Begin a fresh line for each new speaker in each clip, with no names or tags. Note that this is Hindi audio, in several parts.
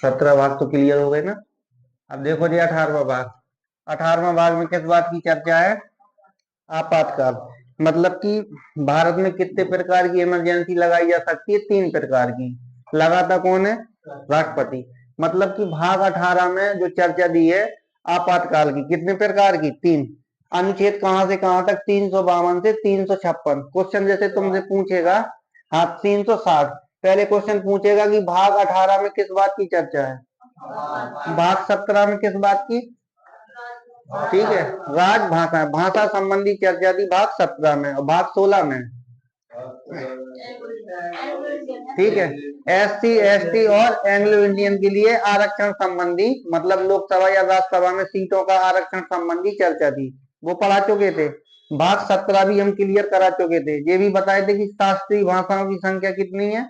17 भाग तो क्लियर हो गए ना। अब देखो जी 18वां भाग। 18वां भाग में किस बात की चर्चा है? आपातकाल। मतलब कि भारत में कितने प्रकार की इमरजेंसी लगाई जा सकती है? 3 प्रकार की। लगाता कौन है? राष्ट्रपति। मतलब कि भाग 18 में जो चर्चा दी है आपातकाल की, कितने प्रकार की? 3। अनुच्छेद कहां से कहां तक? 352 से 356। क्वेश्चन जैसे तुमसे पूछेगा, हाँ 360, पहले क्वेश्चन पूछेगा कि भाग 18 में किस बात की चर्चा है? भाग 17 में किस बात की? ठीक है, राजभाषा, भाषा संबंधी चर्चा थी भाग 17 में, और भाग 16 में, ठीक है, SC ST और एंग्लो इंडियन के लिए आरक्षण संबंधी, मतलब लोकसभा या राज्यसभा में सीटों का आरक्षण संबंधी चर्चा थी, वो पढ़ा चुके थे। भाग 17 भी हम क्लियर करा चुके थे। ये भी बताए थे कि शास्त्रीय भाषाओं की संख्या कितनी है?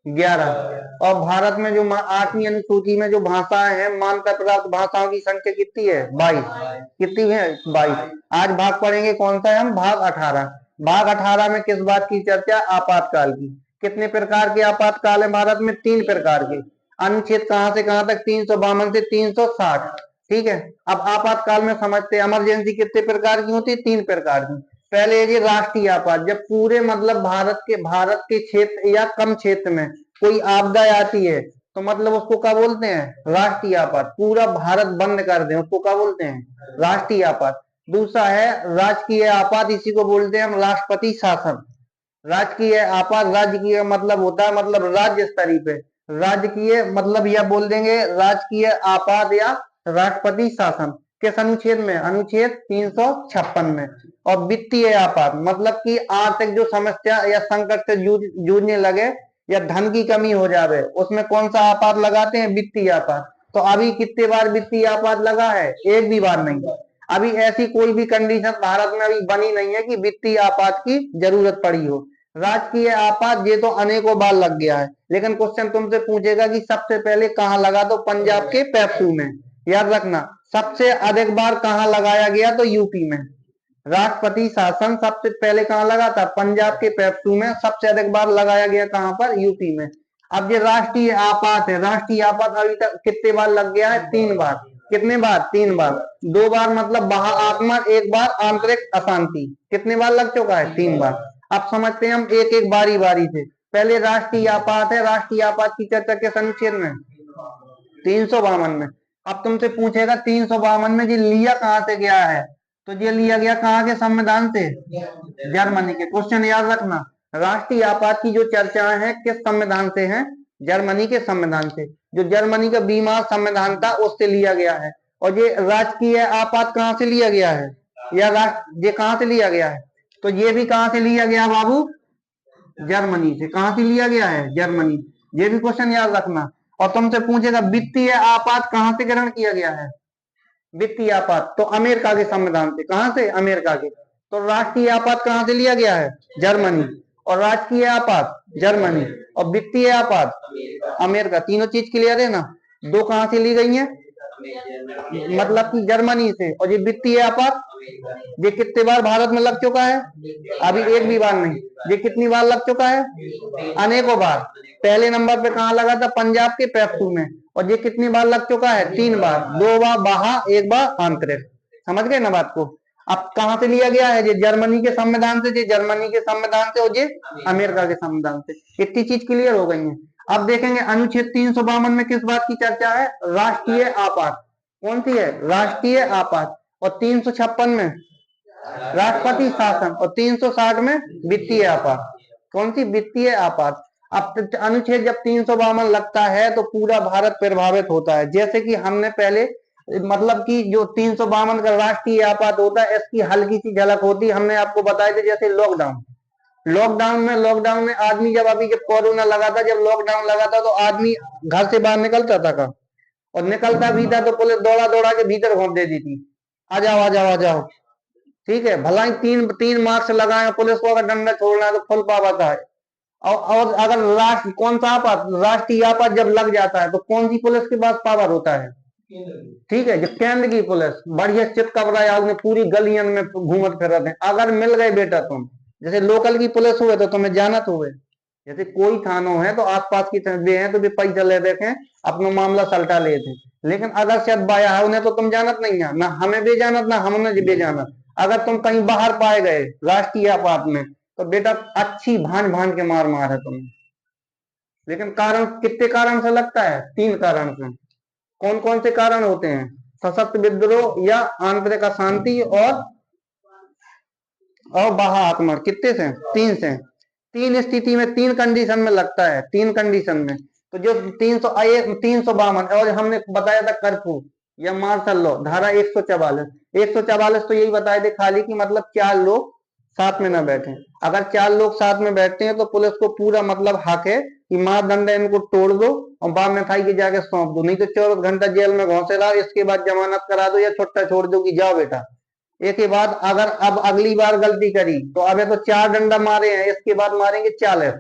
11। और भारत में जो 8वीं अनुसूची में जो भाषाएं हैं, मान्यता प्राप्त भाषाओं की संख्या कितनी है? 22। कितनी है? 22। आज भाग पढ़ेंगे कौन सा है हम? भाग 18। भाग 18 में किस बात की चर्चा? आपातकाल की। कितने प्रकार के आपातकाल है भारत में? 3 प्रकार के। अनुच्छेद कहां से कहां तक? 352 से 360। ठीक है, अब आपातकाल में समझते हैं इमरजेंसी कितने प्रकार की होती है? 3 प्रकार की। पहले ये राष्ट्रीय आपात, जब पूरे मतलब भारत के क्षेत्र या कम क्षेत्र में कोई आपदा आती है तो मतलब उसको क्या बोलते हैं? राष्ट्रीय आपात। पूरा भारत बंद कर दें उसको क्या बोलते हैं? राष्ट्रीय आपात। दूसरा है राजकीय आपात, इसी को बोलते हैं हम राष्ट्रपति शासन। राजकीय आपात, राजकीय मतलब होता है मतलब राज्य स्तरीय पे, राजकीय मतलब यह बोल देंगे राजकीय आपात या राष्ट्रपति शासन। किस अनुच्छेद में? अनुच्छेद 356 में। और वित्तीय आपात मतलब कि आर्थिक जो समस्या या संकट से जूझने लगे या धन की कमी हो जावे, उसमें कौन सा आपात लगाते हैं? वित्तीय आपात। तो अभी कितने बार वित्तीय आपात लगा है? एक भी बार नहीं। अभी ऐसी कोई भी कंडीशन भारत में अभी बनी नहीं है कि वित्तीय आपात की जरूरत पड़ी हो। राजकीय आपात ये तो अनेकों बार लग गया है, लेकिन क्वेश्चन तुमसे पूछेगा कि सबसे पहले कहां लगा? तो पंजाब के पेप्सू में। याद रखना, सबसे अधिक बार कहां लगाया गया? तो यूपी में। राष्ट्रपति शासन सबसे पहले कहां लगा था? पंजाब के पेप्सू में। सबसे अधिक बार लगाया गया कहां पर? यूपी में। अब ये राष्ट्रीय आपात है, राष्ट्रीय आपात अभी तक कितने बार लग गया है? 3 बार। कितने बार? 3 बार। 2 बार मतलब महा आगमन, 1 बार आंतरिक अशांति। कितने बार लग चुका है? 3 बार। अब समझते हैं हम एक एक बारी बारी से। पहले राष्ट्रीय आपात है, राष्ट्रीय आपात की चर्चा किस अनुच्छेद में? 352 में। अब तुमसे पूछेगा 352 में ये लिया कहां से गया है? तो ये लिया गया कहां के संविधान से? जर्मनी के। क्वेश्चन याद रखना, राष्ट्रीय आपात की जो चर्चाएं हैं किस संविधान से हैं? जर्मनी के संविधान से। जो जर्मनी का बीमार संविधान था उससे लिया गया है। और ये राजकीय आपात कहां से लिया गया है? या ये कहां से लिया गया है? तो ये भी कहां से लिया गया बाबू? जर्मनी से। कहां से लिया गया है? जर्मनी। ये भी क्वेश्चन याद रखना। और तुमसे पूछेगा वित्तीय आपात कहां से ग्रहण किया गया है? वित्तीय आपात तो अमेरिका के संविधान से। कहां से? अमेरिका के। तो राष्ट्रीय आपात कहां से लिया गया है? जर्मनी। और राजकीय आपात जर्मनी, और वित्तीय आपात अमेरिका। तीनों चीज क्लियर है ना? 2 कहां से ली गई है? मतलब कि जर्मनी से। और ये वित्तीय आपात ये कितने बार भारत में लग चुका है? अभी एक भी बार नहीं। ये कितनी बार लग चुका है? अनेकों बार। पहले नंबर पे कहां लगा था? पंजाब के पेप्सू में। और ये कितनी बार लग चुका है? 3 बार। 2 बार बाहर, 1 बार आंतरिक। समझ गए ना बात को? अब कहां से लिया गया है? ये जर्मनी के संविधान से। ये जर्मनी के संविधान से और ये अमेरिका के संविधान से। इतनी चीज क्लियर हो गई है। अब देखेंगे अनुच्छेद 352 में किस बात की चर्चा है? राष्ट्रीय आपात। कौन सी है? राष्ट्रीय आपात। और 356 में राष्ट्रपति शासन। और 360 में वित्तीय आपात। कौन सी? वित्तीय आपात। अब अनुच्छेद जब 352 लगता है तो पूरा भारत प्रभावित होता है। जैसे कि हमने पहले मतलब कि जो 352 का राष्ट्रीय आपात होता है इसकी हल्की सी झलक होती है, हमने आपको बताया था। जैसे लॉकडाउन, लॉकडाउन में आदमी जब कोरोना लगा था, जब लॉकडाउन लगा था तो आदमी घर से बाहर निकलता था का? और निकलता भी था तो पुलिस दौड़ा दौड़ा के भीतर घुस देती थी। आ जाओ आ जाओ आ जाओ। ठीक है, भला ही 3 मार्क्स लगाए, पुलिस को अगर डंडा छोड़ना है तो फुल पावर का है। और अगर कौन सा आपात? राष्ट्रीय आपात जब लग जाता है तो कौन सी पुलिस के पास पावर होता है? ठीक है, जो केंद्र की पुलिस। बढ़िया चित कबराए आपने पूरी गलियन में घूमत फिरत है। अगर मिल गए बेटा तुम, जैसे लोकल की पुलिस हुए तो तुम्हें जानत हुए। जैसे कोई थानो है तो आसपास की वे हैं तो वे पैसा ले देते हैं, अपना मामला सलटा लेते हैं। लेकिन अगर शायद बाया है उन्हें तो तुम जानत नहीं है ना, हमें भी जानत ना हमने भी जानत। अगर तुम कहीं बाहर पाए गए राष्ट्रीय आपात में तो बेटा अच्छी भांज भांज के मार मार है तुम्हें। लेकिन कारण कितने कारण से लगता है? 3 कारण से। कौन कौन से कारण होते हैं? सशक्त विद्रोह या आंतरिक अशांति और बाह्य आक्रमण। कितने से? 3 से। 3 स्थिति में 3 कंडीशन में लगता है, 3 कंडीशन में। तो जो 352 और हमने बताया था कर्फ्यू या मार्शल लॉ धारा 144 तो यही बताए थे खाली कि मतलब 4 लोग साथ में ना बैठे। अगर 4 लोग साथ में बैठते हैं तो पुलिस को पूरा मतलब हक है कि मारदंड इनको तोड़ दो और बाद में थाई के जाके सौंप दो, नहीं तो 24 घंटा जेल में घोंसे रहो, इसके बाद जमानत करा दो या छुट्टा छोड़ दो कि जाओ बेटा। एक के बाद अगर अब अगली बार गलती करी तो अबे तो 4 डंडा मारे हैं, इसके बाद मारेंगे 40,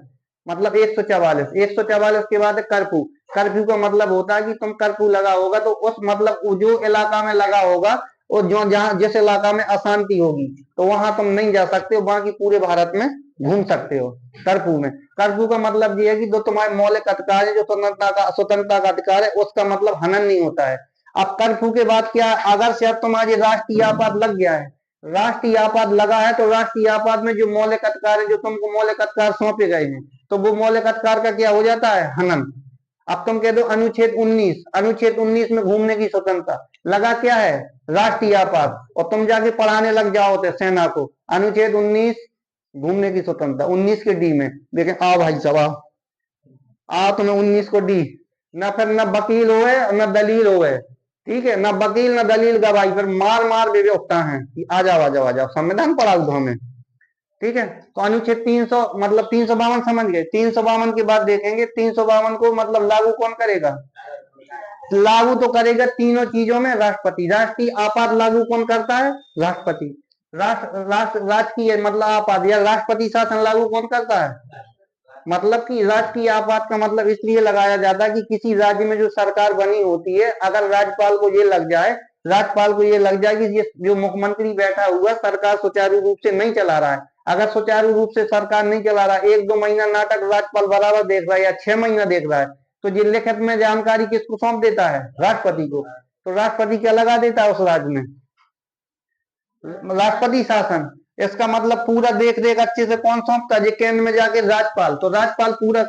मतलब 144 के बाद कर्फ्यू। कर्फ्यू का मतलब होता है कि तुम कर्फ्यू लगा होगा तो उस मतलब जो इलाका में लगा होगा और जो जहां जिस इलाका में अशांति होगी तो वहां तुम नहीं जा सकते हो, बाकी पूरे भारत में घूम सकते हो कर्फ्यू में। कर्फ्यू का मतलब ये है कि जो तुम्हारे मौलिक अधिकार है, जो स्वतंत्रता का अधिकार है, उसका मतलब हनन नहीं होता है। अब कर्फ्यू के बाद क्या, अगर से अब तुम्हारी राष्ट्रीय आपात लग गया है, राष्ट्रीय आपात लगा है तो राष्ट्रीय आपात में जो मौलिक अधिकार है, जो तुमको मौलिक अधिकार सौंपे गए हैं, तो वो मौलिक अधिकार का क्या हो जाता है? हनन। अब तुम कह दो अनुच्छेद 19 में घूमने की स्वतंत्रता, लगा क्या है? राष्ट्रीय आपात, और तुम जाके पढ़ाने लग जाओ थे सेना को अनुच्छेद 19 घूमने की स्वतंत्रता 19 के डी में। लेकिन आओ भाई साहब आओ तुम्हें 19 को डी, ना फिर ना वकील होए ना दलील होए, ठीक है, ना वकील ना दलील का भाई, फिर मार मार भी उठता है कि आ जाओ आ जाओ आ जाओ, संविधान पढ़ा दो हमें, ठीक है। तो अनुच्छेद 300 मतलब 352 समझ गए। 352 के बाद देखेंगे 352 को मतलब लागू कौन करेगा? लागू तो करेगा तीनों चीजों में राष्ट्रपति। राष्ट्रीय आपात लागू कौन करता है? राष्ट्रपति। राष्ट्रीय मतलब आपात या राष्ट्रपति शासन लागू कौन करता है? मतलब कि राष्ट्रीय आपात का मतलब इसलिए लगाया जाता है कि किसी राज्य में जो सरकार बनी होती है, अगर राज्यपाल को ये लग जाए कि ये जो मुख्यमंत्री बैठा हुआ सरकार सुचारू रूप से नहीं चला रहा है, अगर सुचारू रूप से सरकार नहीं चला रहा, 1-2 महीना नाटक राज्यपाल बराबर देख रहा है या 6 महीना देख रहा है, तो ये लिखित में जानकारी किसको सौंप देता है? राष्ट्रपति को। तो राष्ट्रपति क्या लगा देता है उस राज्य में? राष्ट्रपति शासन। इसका मतलब पूरा देख रेख अच्छे से कौन सौंपता है? केंद्र में जाके राज्यपाल। तो राज्यपाल पूरा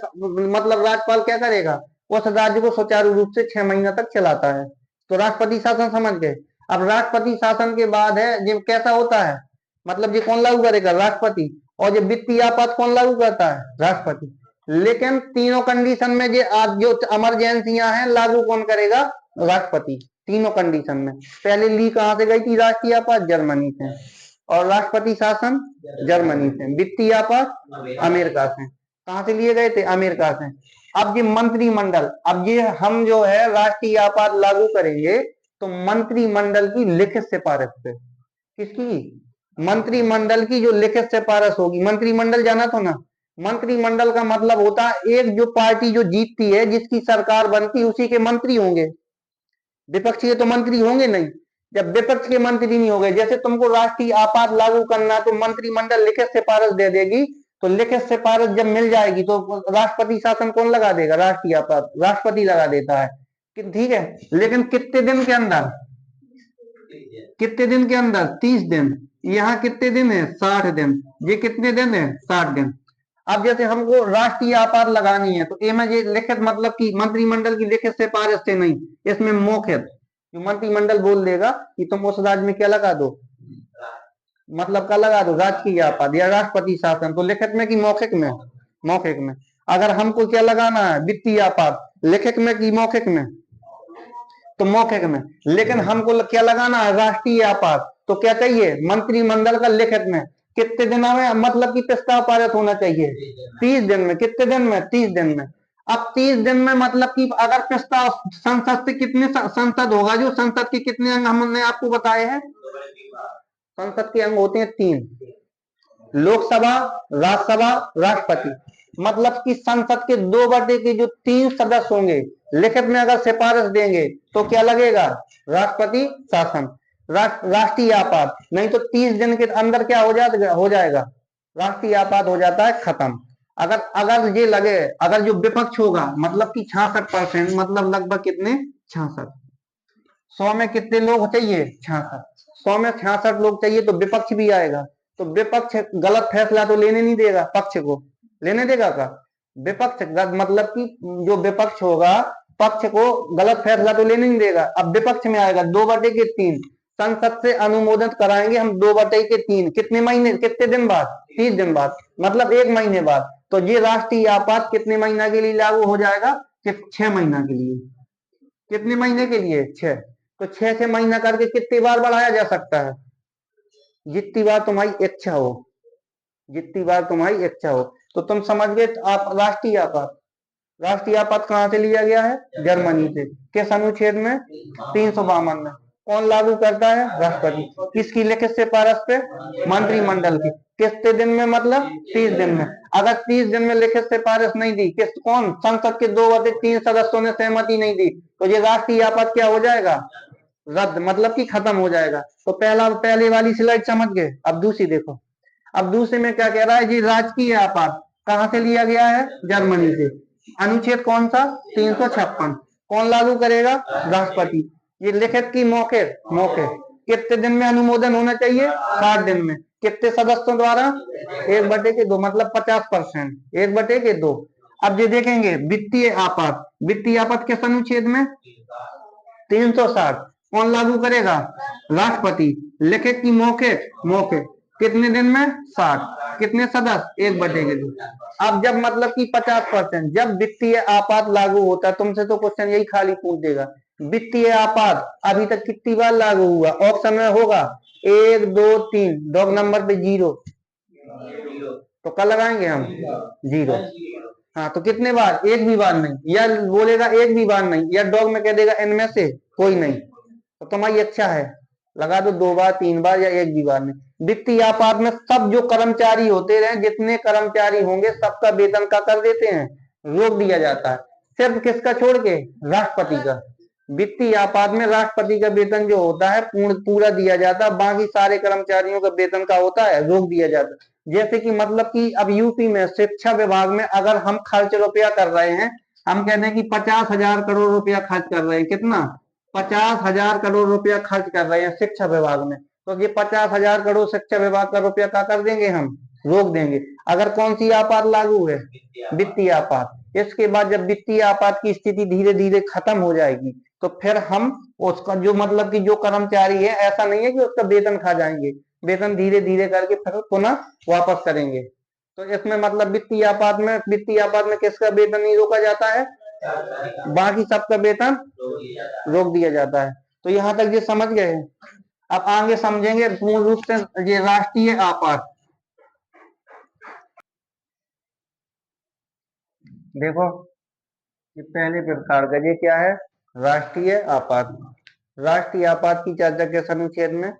मतलब राज्यपाल क्या करेगा? उस राज्य को सुचारू रूप से 6 महीना तक चलाता है। तो राष्ट्रपति शासन समझ गए। अब राष्ट्रपति शासन के बाद है ये कैसा होता है, मतलब ये कौन लागू करेगा? राष्ट्रपति। और ये वित्तीय आपात कौन लागू करता है? राष्ट्रपति। लेकिन तीनों कंडीशन में ये आज जो इमरजेंसियां हैं लागू कौन करेगा? राष्ट्रपति। तीनों कंडीशन में। पहले ली कहां से गई थी राष्ट्रीय आपात? जर्मनी से। और राष्ट्रपति शासन जर्मनी से। वित्तीय आपात अमेरिका से। कहां से लिए गए थे? अमेरिका से। अब ये मंत्रिमंडल, अब ये हम जो है राष्ट्रीय आपात लागू करेंगे तो मंत्रिमंडल की लिखित सिफारिश पे। किसकी? मंत्रिमंडल की जो लिखित सिफारिश होगी। मंत्रिमंडल जाना तो ना, मंत्रिमंडल का मतलब होता है एक जो पार्टी जो जीतती है, जिसकी सरकार बनती है, उसी के मंत्री होंगे। विपक्ष के तो मंत्री होंगे नहीं। जब विपक्ष के मंत्री नहीं होंगे, जैसे तुमको राष्ट्रीय आपात लागू करना तो मंत्रिमंडल लिखित सिफारिश दे देगी, तो लिखित सिफारिश जब मिल जाएगी तो राष्ट्रपति शासन कौन लगा देगा? राष्ट्रीय आपात राष्ट्रपति लगा देता है, ठीक है। लेकिन कितने दिन के अंदर? कितने दिन के अंदर? 30 दिन। यहाँ कितने दिन है? 60 दिन। ये कितने दिन है? 60 दिन। अब जैसे हमको राष्ट्रीय आपात लगानी है तो इसमें ये लिखित मतलब कि मंत्रिमंडल की लिखित सिफारिश से नहीं, इसमें मौखिक मंत्रिमंडल बोल देगा कि तुम उस राज्य में क्या लगा दो, मतलब क्या लगा दो? राजकीय आपात या राष्ट्रपति शासन। तो लिखित में कि मौखिक में? मौखिक में। अगर हमको क्या लगाना है? वित्तीय आपात, लिखित में कि मौखिक में? तो मौखिक में। लेकिन हमको क्या लगाना है? राष्ट्रीय आपात। तो क्या चाहिए? मंत्रिमंडल का लिखित में। कितने दिन में मतलब कि प्रस्ताव पारित होना चाहिए? 30 दिन में। कितने दिन में? 30 दिन में। अब 30 दिन में मतलब कि अगर प्रस्ताव संसद से कितने संसद होगा, जो संसद के कितने अंग हमने आपको बताए हैं? संसद के अंग होते हैं 3, लोकसभा, राज्यसभा, राष्ट्रपति। मतलब कि संसद के 2/3 के जो 3 सदस्य होंगे लिखित में अगर सिफारिश देंगे तो क्या लगेगा? राष्ट्रपति शासन। राष्ट्रीय आपात। नहीं तो 30 दिन के अंदर क्या हो जाएगा? राष्ट्रीय आपात हो जाता है खत्म। अगर अगर ये लगे, अगर जो विपक्ष होगा मतलब कि 66%, मतलब लगभग कितने 66, 100 में कितने लोग चाहिए 66, 100 में 66 लोग चाहिए तो विपक्ष भी आएगा। तो विपक्ष गलत फैसला तो लेने नहीं देगा, पक्ष को लेने देगा का? विपक्ष मतलब कि जो विपक्ष होगा पक्ष को गलत फैसला तो लेने नहीं देगा। अब विपक्ष में आएगा 2/3, संसद से अनुमोदित कराएंगे हम 2/3, कितने महीने, कितने दिन बाद, 30 दिन बाद, मतलब 1 महीने बाद। तो ये राष्ट्रीय आपात कितने महीना के लिए लागू हो जाएगा? सिर्फ 6 महीना के लिए। कितने महीने के लिए? 6। तो 6 महीना करके कितनी बार बढ़ाया जा सकता है? जितनी बार तुम्हारी इच्छा हो, जितनी बार तुम्हारी इच्छा हो। तो तुम समझ गए आप राष्ट्रीय आपात। राष्ट्रीय आपात कहां से लिया गया है? जर्मनी से। किस अनुच्छेद में? 352 में। कौन लागू करता है? राष्ट्रपति। किसकी लिखित सिफारिश पे? मंत्रिमंडल की। कितने दिन में? मतलब 30 दिन में। अगर 30 दिन में लिखित सिफारिश नहीं दी, कौन? संसद के 2/3 सदस्यों ने सहमति नहीं दी, तो ये राष्ट्रीय आपात क्या हो जाएगा? रद्द, मतलब कि खत्म हो जाएगा। तो पहले वाली स्लाइड समझ गए। अब दूसरी देखो। अब दूसरे में क्या कह रहा है जी? राजकीय आपात कहां से लिया गया है? जर्मनी से। अनुच्छेद कौन सा? 356। कौन लागू करेगा? राष्ट्रपति। ये लिखित की मौखिक? मौखिक। कितने दिन में अनुमोदन होना चाहिए? 60 दिन में। कितने सदस्यों द्वारा? 1/2, मतलब 50%, 1/2। अब ये देखेंगे वित्तीय आपात। वित्तीय आपात किस अनुच्छेद में? 360। कौन लागू करेगा? राष्ट्रपति। लिखित की मौखिक? मौखिक। कितने दिन में? 60। कितने सदस्य? 1/2। अब जब मतलब कि 50%, जब वित्तीय आपात लागू होता है, तुमसे तो क्वेश्चन यही खाली पूछ देगा, वित्तीय आपात अभी तक कितनी बार लागू हुआ? ऑप्शन में होगा 1 2 3, डॉग नंबर पे 0, तो क्या लगाएंगे हम? 0। हाँ, तो कितने बार? एक भी बार नहीं, या बोलेगा एक भी बार नहीं, या डॉग में कह देगा इनमें से कोई नहीं। तो तुम्हारी इच्छा है, लगा दो 2 बार, 3 बार, या एक भी बार नहीं। वित्तीय आपात में सब जो कर्मचारी होते रहे, जितने कर्मचारी होंगे सबका वेतन का कर देते हैं, रोक दिया जाता है। सिर्फ किसका छोड़ के? राष्ट्रपति का। वित्तीय आपात में राष्ट्रपति का वेतन जो होता है पूरा दिया जाता है, बाकी सारे कर्मचारियों का वेतन का होता है रोक दिया जाता है। जैसे कि मतलब कि अब यूपी में शिक्षा विभाग में अगर हम खर्च रुपया कर रहे हैं, हम कहते हैं कि 50,000 करोड़ रुपया खर्च कर रहे हैं। कितना? 50,000 करोड़ रुपया खर्च कर रहे हैं शिक्षा विभाग में। तो ये 50,000 करोड़ शिक्षा विभाग का रुपया क्या कर देंगे हम? रोक देंगे। अगर कौन सी आपात लागू है? वित्तीय आपात। इसके बाद जब वित्तीय आपात की स्थिति धीरे धीरे खत्म हो जाएगी, तो फिर हम उसका जो मतलब कि जो कर्मचारी है, ऐसा नहीं है कि उसका वेतन खा जाएंगे, वेतन धीरे धीरे करके फिर पुनः वापस करेंगे। तो इसमें मतलब वित्तीय आपात में किसका वेतन नहीं रोका जाता है? बाकी सबका वेतन रोक दिया जाता है। तो यहाँ तक ये समझ गए। अब आगे समझेंगे पूर्ण रूप से ये राष्ट्रीय आपात। देखो, ये पहले प्रकार का ये क्या है? राष्ट्रीय आपात। राष्ट्रीय आपात की चर्चा किस अनुच्छेद में?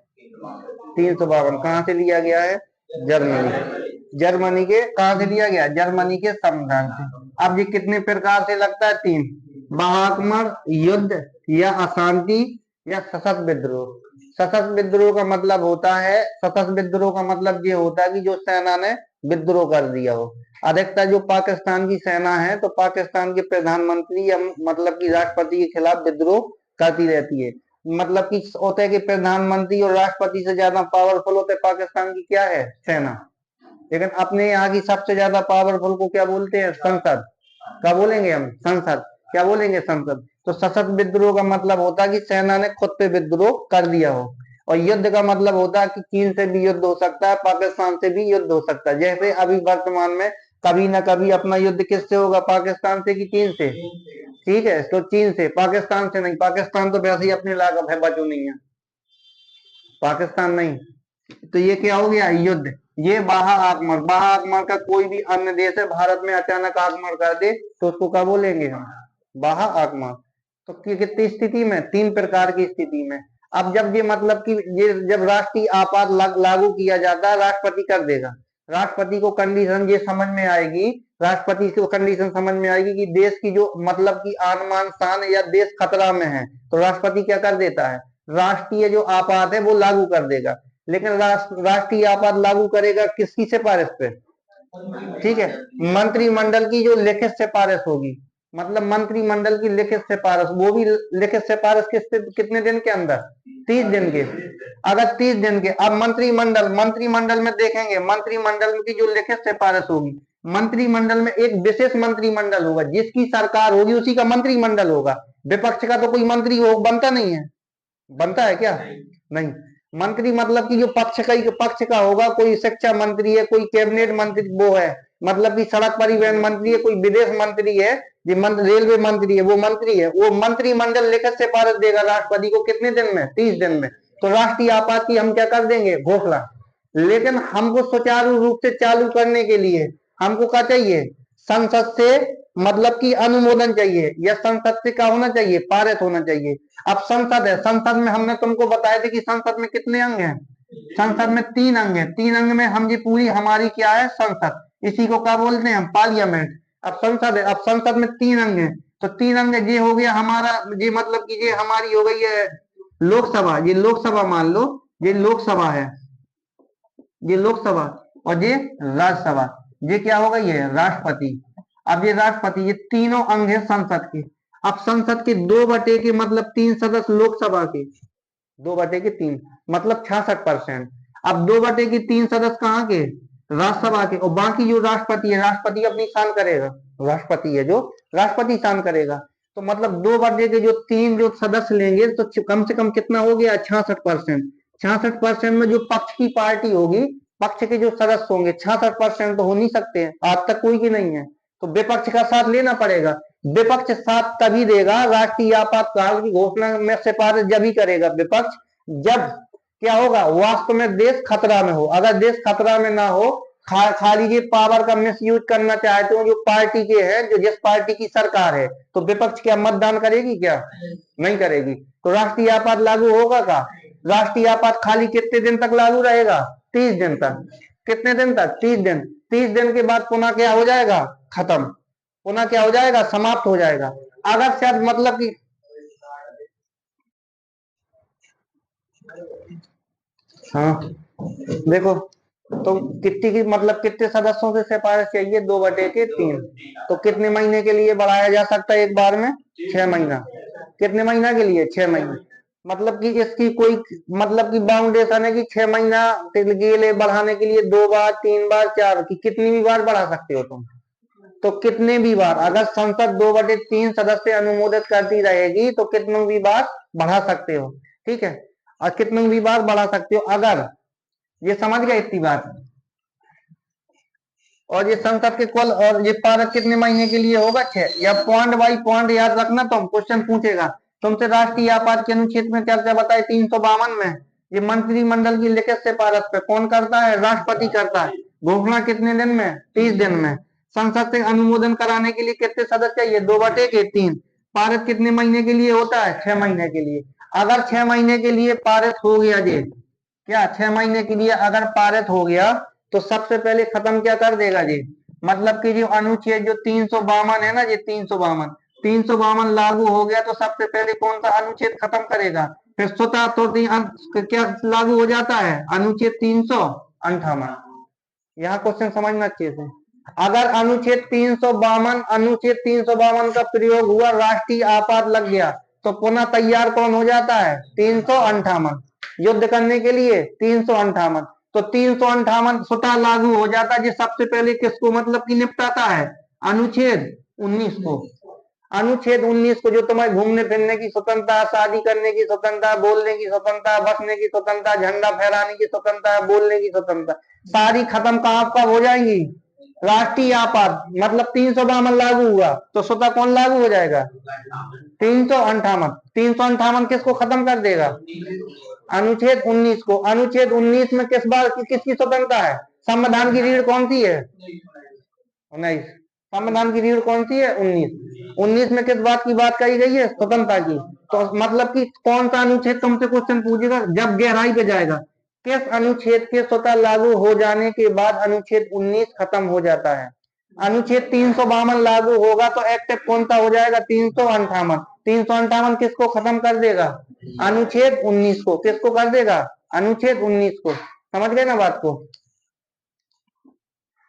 352। कहां से लिया गया है? जर्मनी। जर्मनी के कहां से लिया गया? जर्मनी के संविधान से। अब ये कितने प्रकार से लगता है? 3। महाआक्रमण, युद्ध, या अशांति, या सशस्त्र विद्रोह। सशस्त्र विद्रोह का मतलब होता है, सशस्त्र विद्रोह का मतलब ये होता है कि जो सेना ने विद्रोह कर दिया हो। अधिकतर जो पाकिस्तान की सेना है, तो पाकिस्तान के प्रधानमंत्री या मतलब की राष्ट्रपति के खिलाफ विद्रोह करती रहती है। मतलब कि होता है कि प्रधानमंत्री और राष्ट्रपति से ज्यादा पावरफुल होते पाकिस्तान की क्या है? सेना। लेकिन अपने यहाँ की सबसे ज्यादा पावरफुल को क्या बोलते हैं? संसद। क्या बोलेंगे हम? संसद। क्या बोलेंगे? संसद। तो सशस्त्र विद्रोह का मतलब होता है कि सेना ने खुद पे विद्रोह कर दिया हो। और युद्ध का मतलब होता है कि चीन से भी युद्ध हो सकता है, पाकिस्तान से भी युद्ध हो सकता है। जैसे अभी वर्तमान में कभी ना कभी अपना युद्ध किससे होगा? पाकिस्तान से कि चीन से? ठीक है, तो चीन से, पाकिस्तान से नहीं। पाकिस्तान तो वैसे ही अपने लायक है, बचो नहीं है, पाकिस्तान नहीं। तो ये क्या हो गया? युद्ध। ये बाह्य आक्रमण। बाह्य आक्रमण का कोई भी अन्य देश है भारत में अचानक आक्रमण कर दे, तो उसको क्या बोलेंगे हम? बाह्य आक्रमण। तो कितनी स्थिति में? 3 प्रकार की स्थिति में। अब जब ये मतलब कि ये जब राष्ट्रीय आपात लागू किया जाता है, राष्ट्रपति कर देगा। राष्ट्रपति को कंडीशन ये समझ में आएगी, राष्ट्रपति को कंडीशन समझ में आएगी कि देश की जो मतलब की आन मान शान या देश खतरा में है, तो राष्ट्रपति क्या कर देता है? राष्ट्रीय जो आपात है वो लागू कर देगा। लेकिन राष्ट्रीय आपात लागू करेगा किसकी सिफारिश पे? ठीक है। मंत्रिमंडल की जो लिखित सिफारिश होगी, मतलब मंत्रिमंडल की लिखित सिफारिश, वो भी लिखित सिफारिश कितने दिन के अंदर, 30 दिन के। अगर 30 दिन के, अब मंत्रिमंडल में देखेंगे, मंत्रिमंडल की जो लिखित सिफारिश होगी, मंत्रिमंडल में एक विशेष मंत्रिमंडल होगा, जिसकी सरकार होगी उसी का मंत्रिमंडल होगा। विपक्ष का तो कोई मंत्री हो बनता नहीं है, बनता है क्या? नहीं। मंत्री मतलब कि जो पक्ष का होगा, कोई शिक्षा मंत्री है, कोई कैबिनेट मंत्री वो है, मतलब कि सड़क परिवहन मंत्री है, कोई विदेश मंत्री है, रेलवे मंत्री है, वो मंत्री है, वो मंत्रिमंडल लिखित सिफारिश देगा राष्ट्रपति को कितने दिन में, 30 दिन में। तो राष्ट्रीय आपात की हम क्या कर देंगे, घोषणा। लेकिन हमको सुचारू रूप से चालू करने के लिए हमको क्या चाहिए, संसद से मतलब कि अनुमोदन चाहिए, या संसद से क्या होना चाहिए, पारित होना चाहिए। अब संसद है, संसद में हमने तुमको बताया था कि संसद में कितने अंग हैं, संसद में 3 अंग हैं। 3 अंग में हम ये पूरी हमारी क्या है, संसद, इसी को क्या बोलते हैं हम, पार्लियामेंट। अब संसद है, अब संसद में 3 अंग हैं, तो 3 अंग ये हो गया हमारा, ये मतलब कि ये हमारी हो गई है लोकसभा, ये लोकसभा मान लो, ये लोकसभा है, ये लोकसभा, और ये राज्यसभा, ये क्या हो गई है, राष्ट्रपति। अब ये राष्ट्रपति, ये तीनों अंग है संसद के। अब संसद के 2 बटे के मतलब 3 सदस्य लोकसभा के, 2/3 मतलब 66%। अब 2/3 सदस्य कहाँ के, राज्यसभा के, और बाकी जो राष्ट्रपति है, राष्ट्रपति अपनी शान करेगा, राष्ट्रपति है जो राष्ट्रपति शान करेगा। तो मतलब 2 बटे के जो 3 जो सदस्य लेंगे, तो कम से कम कितना हो गया, 66%। 66% में जो पक्ष की पार्टी होगी, पक्ष के जो सदस्य होंगे, 66% तो हो नहीं सकते हैं, आज तक कोई की नहीं है, तो विपक्ष का साथ लेना पड़ेगा। विपक्ष साथ तभी देगा, राष्ट्रीय आपातकाल की घोषणा में सिफारिश जब ही करेगा विपक्ष, जब क्या होगा, वास्तव में देश खतरा में हो। अगर देश खतरा में ना हो, खाली ये पावर का मिसयूज करना चाहते हो जो पार्टी के हैं, जो जिस पार्टी की सरकार है, तो विपक्ष क्या मतदान करेगी, क्या नहीं करेगी। तो राष्ट्रीय आपात लागू होगा का, राष्ट्रीय आपात खाली कितने दिन तक लागू रहेगा, 30 दिन तक। कितने दिन तक, 30 दिन। 30 दिन के बाद पुनः क्या हो जाएगा, खत्म, पुनः क्या हो जाएगा, समाप्त हो जाएगा। अगर शायद मतलब कि हाँ, देखो, तो कितनी की मतलब कितने सदस्यों से सिफारिश चाहिए, 2/3। तो कितने महीने के लिए बढ़ाया जा सकता है एक बार में, 6 महीना। कितने महीना के लिए, 6 महीने। मतलब कि इसकी कोई मतलब की बाउंडेशन है कि 6 महीना के लिए बढ़ाने के लिए 2 बार, 3 बार, 4 की कितनी भी बार बढ़ा सकते हो तुम। तो कितने भी बार, अगर संसद 2/3 सदस्य अनुमोदित करती रहेगी, तो कितने भी बार बढ़ा सकते हो, ठीक है। और कितने भी बार बढ़ा सकते हो, अगर ये समझ गए इतनी बात। और ये संसद के कुल, और ये पारक कितने महीने के लिए होगा, 6, या पॉइंट बाई पॉइंट याद रखना, तुम क्वेश्चन पूछेगा तुमसे, राष्ट्रीय आपात के अनुच्छेद में चर्चा बताए 352 में, ये मंत्रिमंडल की लिखित सिफारिश पे कौन करता है, राष्ट्रपति करता है। घोषणा कितने दिन में, 30 दिन में। संसद से अनुमोदन कराने के लिए कितने सदस्य चाहिए, 2/3। पारित कितने महीने के लिए होता है, 6 महीने के लिए। अगर 6 महीने के लिए पारित हो गया ये, क्या 6 महीने के लिए अगर पारित हो गया, तो सबसे पहले खत्म क्या कर देगा जी, मतलब कि जो अनुच्छेद जो 352 है ना, ये 352 लागू हो गया, तो सबसे पहले कौन सा अनुच्छेद खत्म करेगा, फिर स्वतः तो क्या लागू हो जाता है, अनुच्छेद 358। यहाँ क्वेश्चन समझना अच्छे से। अगर अनुच्छेद 352 का प्रयोग हुआ, राष्ट्रीय आपात लग गया, तो पुनः तैयार कौन हो जाता है, 358, युद्ध करने के लिए 358। तो 358 स्वतः लागू हो जाता है, जो सबसे पहले किसको मतलब कि निपटाता है, अनुच्छेद 19 को। अनुच्छेद 19 को, जो तुम्हें घूमने फिरने की स्वतंत्रता, शादी करने की स्वतंत्रता, बोलने की स्वतंत्रता, बसने की स्वतंत्रता, झंडा फहराने की स्वतंत्रता, बोलने की स्वतंत्रता, सारी खत्म कहां कब हो जाएंगी, राष्ट्रीय आपात मतलब 352 लागू हुआ, तो स्वतः कौन लागू हो जाएगा, 358। 358 किसको खत्म कर देगा, अनुच्छेद 19 को। अनुच्छेद 19 में किस बार किसकी स्वतंत्रता है, संविधान की रीढ़ कौन सी है, 19। संविधान की रीढ़ कौन सी है, 19। 19 में किस बात की बात कही गई है, स्वतंत्रता की। तो मतलब कि कौन सा अनुच्छेद तुमसे क्वेश्चन पूछेगा, जब गहराई पे जाएगा, किस अनुच्छेद के स्वतः लागू हो जाने के बाद अनुच्छेद 19 खत्म हो जाता है। अनुच्छेद 352 लागू होगा, तो एक्टिव कौन सा हो जाएगा, 358। 358 किसको खत्म कर देगा, अनुच्छेद 19 को। किसको कर देगा, अनुच्छेद 19 को। समझ गए ना बात को।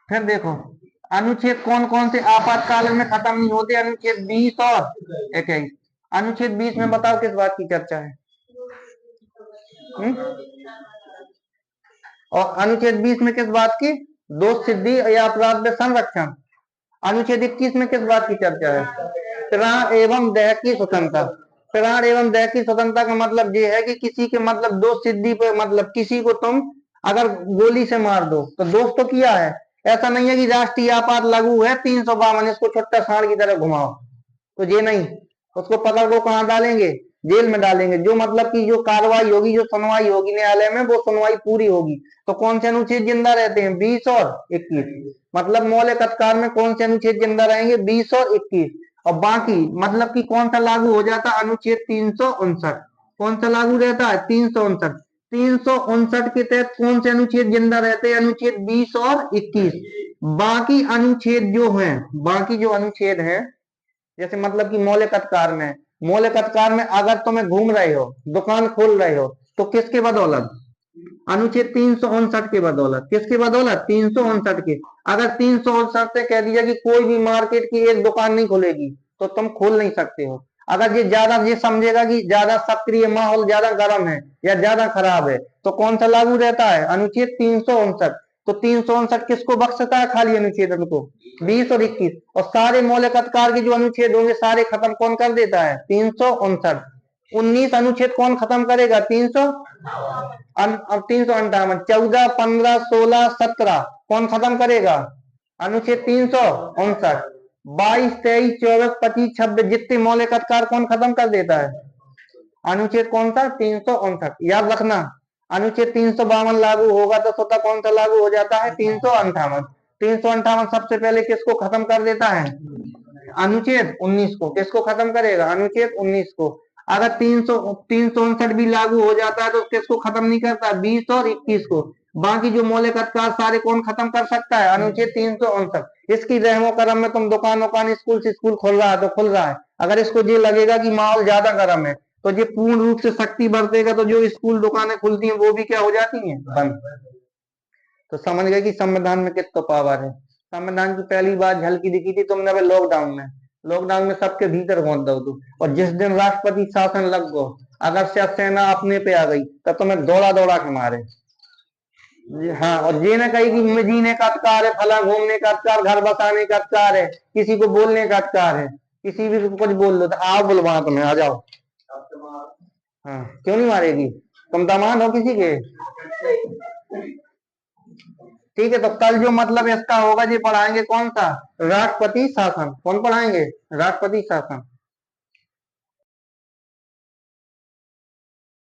फिर देखो, अनुच्छेद कौन कौन से आपातकाल में खत्म नहीं होते? अनुच्छेद 20 और 21। अनुच्छेद 20 में बताओ किस बात की चर्चा है? हम्म? और अनुच्छेद 20 में किस बात की? दोष सिद्धि या अपराध में संरक्षण। अनुच्छेद 21 में किस बात की चर्चा है? प्राण एवं देह की स्वतंत्रता। प्राण एवं देह की स्वतंत्रता का मतलब ये है कि किसी के मतलब दोष सिद्धि पे, मतलब किसी को तुम अगर गोली से मार दो तो दोष तो किया है। ऐसा नहीं है कि राष्ट्रीय आपात लागू है 352 इसको छोटा सांड की तरह घुमाओ, तो ये नहीं। उसको पकड़ को कहाँ डालेंगे? जेल में डालेंगे। जो मतलब की जो कार्रवाई होगी, जो सुनवाई होगी न्यायालय में, वो सुनवाई पूरी होगी। तो कौन से अनुच्छेद जिंदा रहते हैं? 20 और 21। मतलब मौलिक अधिकार में कौन से अनुच्छेद जिंदा रहेंगे? 20 और 21। और बाकी मतलब कि कौन सा लागू हो जाता? अनुच्छेद 359। कौन सा लागू रहता है? 359। 359 के तहत कौन से अनुच्छेद जिंदा रहते हैं? अनुच्छेद 20 और 21। बाकी अनुच्छेद जो है, बाकी जो अनुच्छेद है, जैसे मतलब कि मौलिक अधिकार में, मौलिक अधिकार में अगर तुम्हें घूम रहे हो, दुकान खोल रहे हो, तो किसके बदौलत? अनुच्छेद 359 के बदौलत। किसके बदौलत? 359 के। अगर 359 से कह दिया कि कोई भी मार्केट की एक दुकान नहीं खुलेगी, तो तुम खोल नहीं सकते हो। अगर ये ज्यादा ये समझेगा कि ज्यादा सक्रिय माहौल, ज्यादा गर्म है या ज्यादा खराब है, तो कौन सा लागू रहता है? अनुच्छेद 359। तो 359 किसको बख्शता है? खाली अनुच्छेद को 20 और 21। और सारे मौलिक अधिकार के जो अनुच्छेद होंगे सारे खत्म कौन कर देता है? 359। 19 अनुच्छेद कौन खत्म करेगा? 358। 14, 15, 16, 17 कौन खत्म करेगा? अनुच्छेद 359। 22, 23, 24, 25, 26 जितने मौलिक अधिकार कौन खत्म कर देता है? अनुच्छेद कौन सा? 359। याद रखना, अनुच्छेद 352 लागू होगा तो स्वतः कौन सा लागू हो जाता है? 358। 358 सबसे पहले किसको खत्म कर देता है? अनुच्छेद 19 को। किसको खत्म करेगा? अनुच्छेद 19 को। अगर 359 भी लागू हो जाता है तो किसको खत्म नहीं करता? 20 और 21 को। बाकी जो मौलिक अधिकार सारे कौन खत्म कर सकता है? अनुच्छेद 359। इसकी रहमो करम में तुम दुकान उकान, स्कूल से स्कूल खुल रहा है तो खुल रहा है। अगर इसको ये लगेगा कि माहौल ज्यादा गर्म है, तो ये पूर्ण रूप से शक्ति बरतेगा, तो जो स्कूल दुकानें खुलती हैं वो भी क्या हो जाती हैं? बंद। तो समझ गए कि संविधान में कितना पावर है। संविधान की पहली बार झलकी दिखी थी तुमने अभी लॉकडाउन में। लॉकडाउन में सबके भीतर घोंट दो तू, और जिस दिन राष्ट्रपति शासन लग गो, अगर से सेना अपने पे आ गई तो तुम्हें दौड़ा दौड़ा के मारे। हाँ, और ये ना कही कि जीने का अधिकार है, फला घूमने का अधिकार, घर बसाने का अधिकार है, किसी को बोलने का अधिकार है। किसी भी को कुछ बोल दो तो आओ बुलवा तुम्हें, आ जाओ। हाँ, क्यों नहीं मारेगी? तुम दामाद हो किसी के? ठीक है, तो कल जो मतलब इसका होगा ये पढ़ाएंगे कौन सा? राष्ट्रपति शासन। कौन पढ़ाएंगे? राष्ट्रपति शासन।